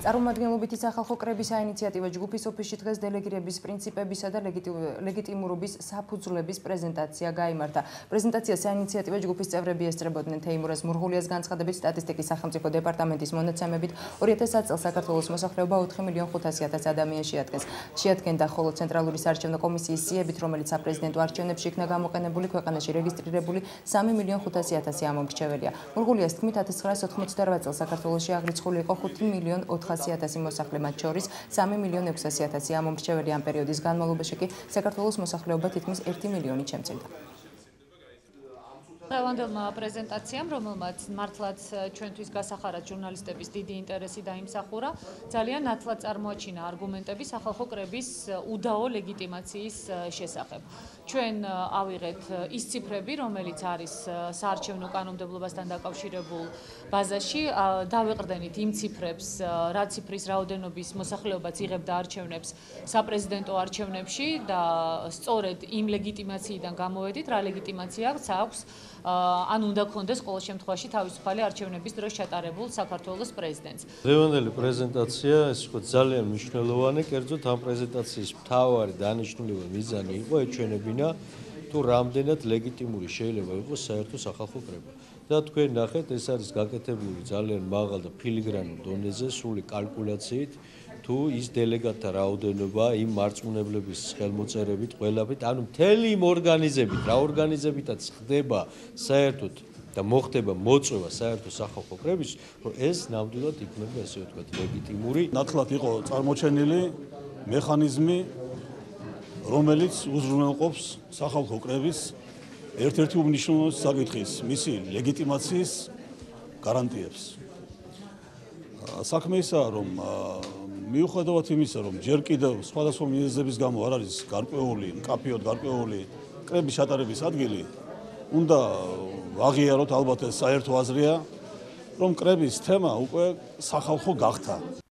წარმომადგენლობითი სახალხო კრების საინიციატივო ჯგუფის ოფისში დღეს დელეგირების პრინციპებისა და ლეგიტიმურობის საფუძვლების პრეზენტაცია გაიმართა. პრეზენტაციას საინიციატივო ჯგუფის წევრები ესწრებოდნენ. თეიმურაზ მურღულიას განცხადებით, სტატისტიკის სახელმწიფო დეპარტამენტის მონაცემებით 2000 წელს საქართველოს მოსახლეობა 4.500.000 ადამიანს შეადგენდა, ხოლო ცენტრალური საარჩევნო კომისიის სიებით, რომელიც საპრეზიდენტო არჩევნებში იქნა გამოყენებული, ქვეყანაში რეგისტრირებული 3.500.000 ამომრჩეველია. მურღულიას თქმით, 1988 წელს საქართველოში აღრიცხული იყო 5.400.000 მოსახლე, მათ შორის 3.600.000 ამომრჩეველი. ამ პერიოდის განმავლობაში კი საქართველოს მოსახლეობა თითქმის 1 მილიონით შემცირდა. დღევანდელმა პრეზენტაციამ, რომელმაც მართლაც ჩვენთვის გასახარად ჟურნალისტების დიდი ინტერესი დაიმსახურა, ძალიან ნათლად წარმოაჩინა არგუმენტები სახალხო კრების უდაო ლეგიტიმაციის შესახებ. ჩვენ ავიღეთ ის ციფრები, რომელიც არის საარჩევნო კანონმდებლობასთან დაკავშირებულ ბაზაში, დავეყრდენით იმ ციფრებს, რა ციფრის რაოდენობის მოსახლეობაც იღებდა არჩევნებს საპრეზიდენტო არჩევნებში და სწორედ იმ ლეგიტიმაციიდან გამოვედით, რა ლეგიტიმაცია აქვს ან უნდა გქონდეს ყოველ შემთხვევაში თავისუფალი არჩევნების დროს ჩატარებულ საქართველოს პრეზიდენტს. დღევანდელი პრეზენტაცია ეს იყო ძალიან მნიშვნელოვანი, კერძოდ ამ პრეზენტაციის მთავარი დანიშნულება მიზანი იყო ეჩვენებინა თუ რამდენად ლეგიტიმური შეიძლება იყოს საერთო სახალხო კრება. და თქვენ ნახეთ, ეს არის გაკეთებული ძალიან მაღალ და ფილიგრანულ დონეზე, სრული კალკულაციით, თუ ის დელეგატთა რაოდენობა იმ მარწმუნებლების ხელმოწერებით, ყველაფრით, ანუ მთელი იმ ორგანიზებით, რა ორგანიზებითაც ხდება საერთოდ და მოხდება მოწვევა საერთო სახალხო კრების, რომ ეს ნამდვილად იქნება, ესე ვთქვათ, ლეგიტიმური. ნათლად იყო წარმოჩენილი მექანიზმი, რომელიც უზრუნველყოფს სახალხო კრების ერთ-ერთი უმნიშვნელოვანესი საკითხის, მისი ლეგიტიმაციის გარანტიებს. საქმე ისაა, რომ მიუხედავად იმისა, რომ ჯერ კიდევ სხვადასხვა მიზეზების გამო არ არის გარკვეული, მკაფიოდ გარკვეული კრების ჩატარების ადგილი, უნდა ვაღიაროთ, ალბათ ეს საერთო აზრია, რომ კრების თემა უკვე სახალხო გახდა.